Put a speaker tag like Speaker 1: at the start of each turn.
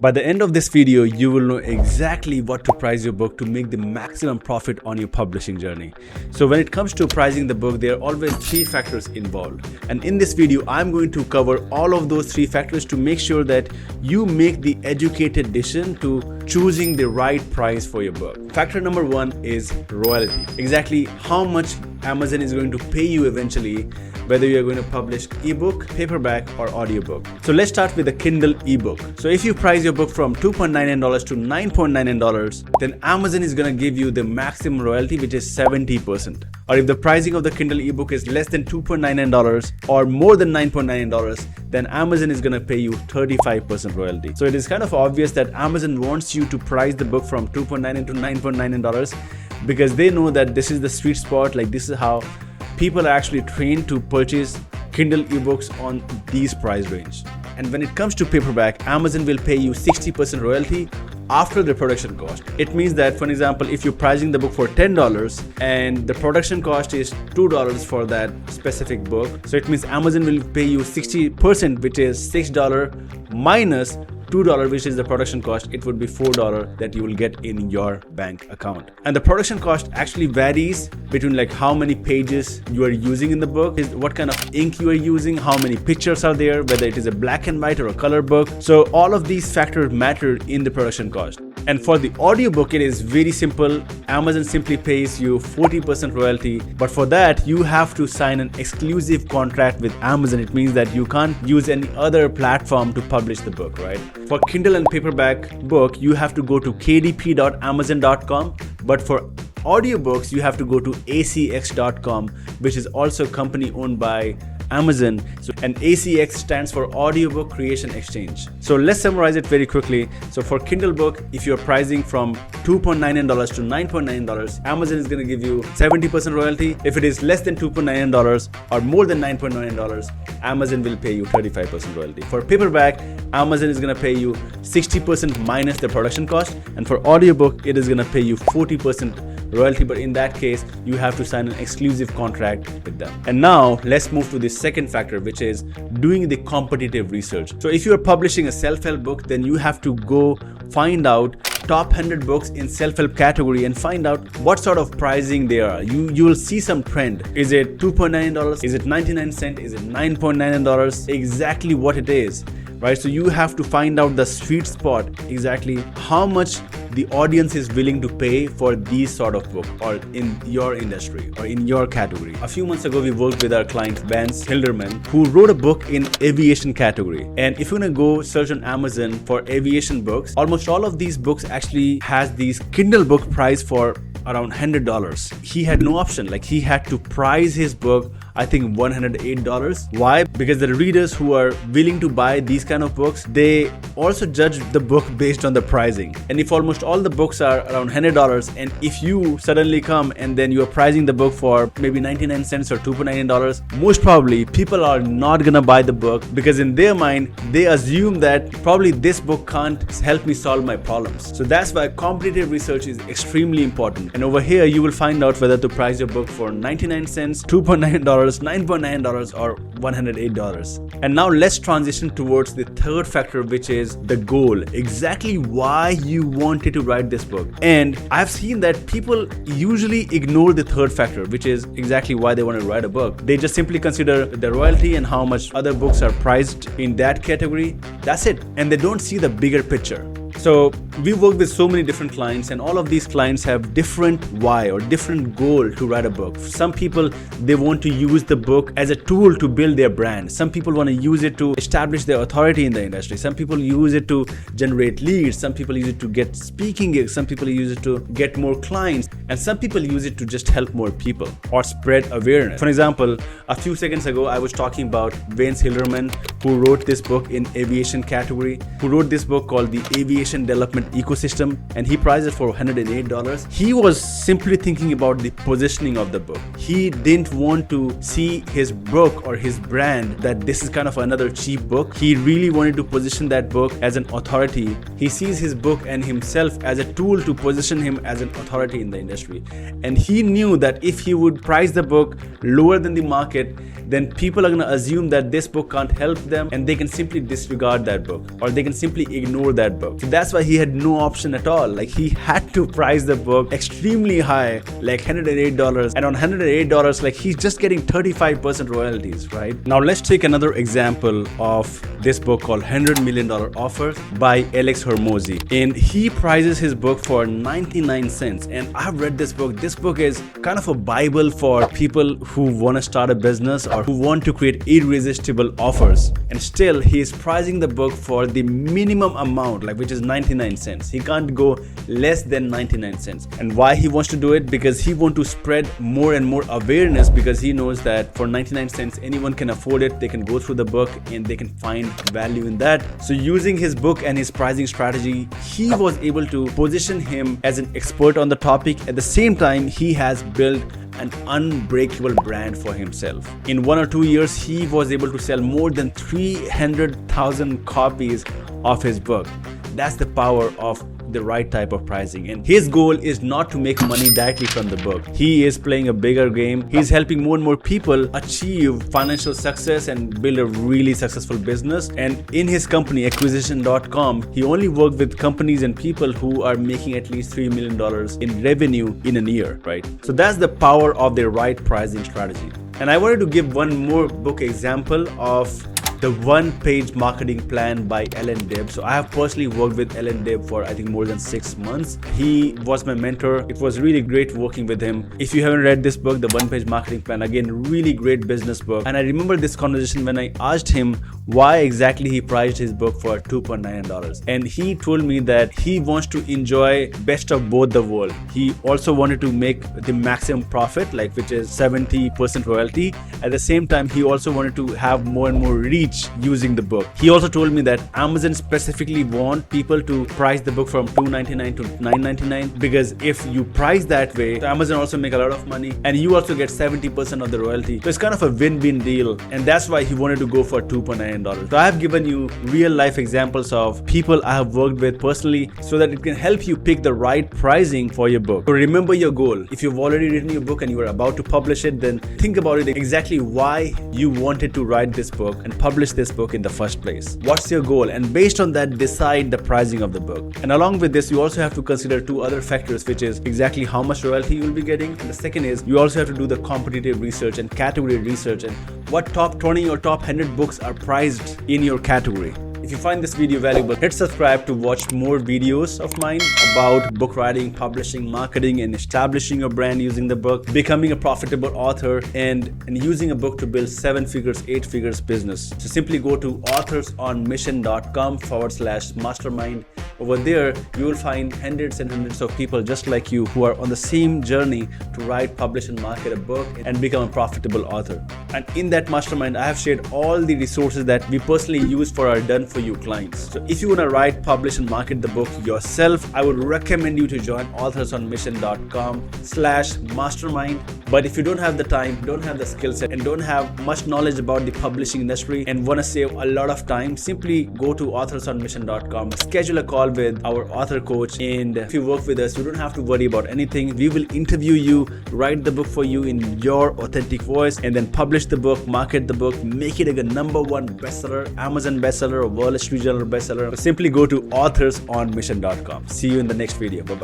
Speaker 1: By the end of this video, you will know exactly what to price your book to make the maximum profit on your publishing journey. So when it comes to pricing the book, there are always 3 factors involved. And in this video, I'm going to cover all of those 3 factors to make sure that you make the educated decision to choosing the right price for your book. Factor number 1 is royalty. Exactly how much Amazon is going to pay you eventually, whether you are going to publish ebook, paperback, or audiobook. So let's start with the Kindle ebook. So if you price your book from $2.99 to $9.99, then Amazon is going to give you the maximum royalty, which is 70%. Or if the pricing of the Kindle ebook is less than $2.99 or more than $9.99, then Amazon is going to pay you 35% royalty. So it is kind of obvious that Amazon wants you to price the book from $2.99 to $9.99 because they know that this is the sweet spot. Like, this is how people are actually trained to purchase Kindle ebooks on these price range. And when it comes to paperback, Amazon will pay you 60% royalty after the production cost. It means that, for example, if you're pricing the book for $10 and the production cost is $2 for that specific book, so it means Amazon will pay you 60%, which is $6 minus $2, which is the production cost. It would be $4 that you will get in your bank account. And the production cost actually varies between like how many pages you are using in the book, is what kind of ink you are using, how many pictures are there, whether it is a black and white or a color book. So all of these factors matter in the production cost. And for the audiobook, it is very simple. Amazon simply pays you 40% royalty. But for that, you have to sign an exclusive contract with Amazon. It means that you can't use any other platform to publish the book, right? For Kindle and paperback book, you have to go to kdp.amazon.com. But for audiobooks, you have to go to acx.com, which is also a company owned by Amazon. So, and ACX stands for Audiobook Creation Exchange. So let's summarize it very quickly. So for Kindle book, if you're pricing from $2.99 to $9.99, Amazon is going to give you 70% royalty. If it is less than $2.99 or more than $9.99, Amazon will pay you 35% royalty. For paperback, Amazon is going to pay you 60% minus the production cost. And for audiobook, it is going to pay you 40% royalty, but in that case you have to sign an exclusive contract with them. And now let's move to the second factor, which is doing the competitive research. So if you are publishing a self-help book, then you have to go find out top 100 books in self-help category and find out what sort of pricing they are. You will see some trend. Is it $2.99? Is it 99 cents? Is it $9.99? Exactly what it is, right? So you have to find out the sweet spot, exactly how much the audience is willing to pay for these sort of book or in your industry or in your category. A few months ago, we worked with our client Vance Hilderman, who wrote a book in aviation category. And if you're gonna go search on Amazon for aviation books, almost all of these books actually has these Kindle book price for around $100. He had no option. Like, he had to price his book, I think $108. Why? Because the readers who are willing to buy these kind of books, they also judge the book based on the pricing. And if almost all the books are around $100, and if you suddenly come and then you're pricing the book for maybe 99 cents or $2.99, most probably people are not gonna buy the book, because in their mind they assume that probably this book can't help me solve my problems. So that's why competitive research is extremely important. And over here you will find out whether to price your book for 99 cents, $2.99, $9.9, or $108. And now let's transition towards the third factor, which is the goal. Exactly why you wanted to write this book. And I've seen that people usually ignore the third factor, which is exactly why they want to write a book. They just simply consider the royalty and how much other books are priced in that category. That's it. And they don't see the bigger picture. So we work with so many different clients, and all of these clients have different why or different goal to write a book. Some people, they want to use the book as a tool to build their brand. Some people want to use it to establish their authority in the industry. Some people use it to generate leads. Some people use it to get speaking gigs. Some people use it to get more clients. And some people use it to just help more people or spread awareness. For example, a few seconds ago, I was talking about Vance Hilderman, who wrote this book in aviation category, who wrote this book called The Aviation Development Ecosystem, and he priced it for $108. He was simply thinking about the positioning of the book. He didn't want to see his book or his brand that this is kind of another cheap book. He really wanted to position that book as an authority. He sees his book and himself as a tool to position him as an authority in the industry. industry. And he knew that if he would price the book lower than the market, then people are going to assume that this book can't help them and they can simply disregard that book, or they can simply ignore that book. So that's why he had no option at all. Like, he had to price the book extremely high, like $108. And on $108, like, he's just getting 35% royalties, right? Now let's take another example of this book called $100 Million Offer by Alex Hormozi. And he prices his book for 99 cents. And I've read this book. This book is kind of a Bible for people who want to start a business or who want to create irresistible offers. And still, he is pricing the book for the minimum amount, like, which is 99 cents. He can't go less than 99 cents. And why he wants to do it? Because he wants to spread more and more awareness, because he knows that for 99 cents, anyone can afford it. They can go through the book and they can find value in that. So using his book and his pricing strategy, he was able to position him as an expert on the topic. At the same time, he has built an unbreakable brand for himself. In 1 or 2 years, he was able to sell more than 300,000 copies of his book. That's the power of the right type of pricing. And his goal is not to make money directly from the book. He is playing a bigger game. He's helping more and more people achieve financial success and build a really successful business. And in his company, Acquisition.com, he only worked with companies and people who are making at least $3 million in revenue in a year, right? So that's the power of the right pricing strategy. And I wanted to give one more book example of The One-Page Marketing Plan by Ellen Dibb. So I have personally worked with Ellen Dibb for I think more than 6 months. He was my mentor. It was really great working with him. If you haven't read this book, The One-Page Marketing Plan, again, really great business book. And I remember this conversation when I asked him why exactly he priced his book for $2.99. And he told me that he wants to enjoy best of both the world. He also wanted to make the maximum profit, like, which is 70% royalty. At the same time, he also wanted to have more and more reach using the book. He also told me that Amazon specifically want people to price the book from $2.99 to $9.99, because if you price that way, Amazon also make a lot of money and you also get 70% of the royalty. So it's kind of a win-win deal, and that's why he wanted to go for $2.99. So I have given you real life examples of people I have worked with personally so that it can help you pick the right pricing for your book. So remember your goal. If you've already written your book and you are about to publish it, then think about it exactly why you wanted to write this book and publish this book in the first place. What's your goal? And based on that, decide the pricing of the book. And along with this, you also have to consider 2 other factors, which is exactly how much royalty you will be getting. And the second is you also have to do the competitive research and category research and what top 20 or top 100 books are priced in your category. If you find this video valuable, hit subscribe to watch more videos of mine about book writing, publishing, marketing, and establishing your brand using the book, becoming a profitable author, and using a book to build 7 figures, 8 figures business. So simply go to authorsonmission.com/mastermind. Over there, you will find hundreds and hundreds of people just like you who are on the same journey to write, publish, and market a book and become a profitable author. And in that mastermind, I have shared all the resources that we personally use for our done for you clients. So if you want to write, publish, and market the book yourself, I would recommend you to join authorsonmission.com/mastermind. But if you don't have the time, don't have the skill set, and don't have much knowledge about the publishing industry and want to save a lot of time, simply go to authorsonmission.com, schedule a call with our author coach, and if you work with us, you don't have to worry about anything. We will interview you, write the book for you in your authentic voice, and then publish the book, market the book, make it a #1 bestseller, Amazon bestseller, or Wall Street Journal bestseller. So simply go to authorsonmission.com. See you in the next video. Bye-bye.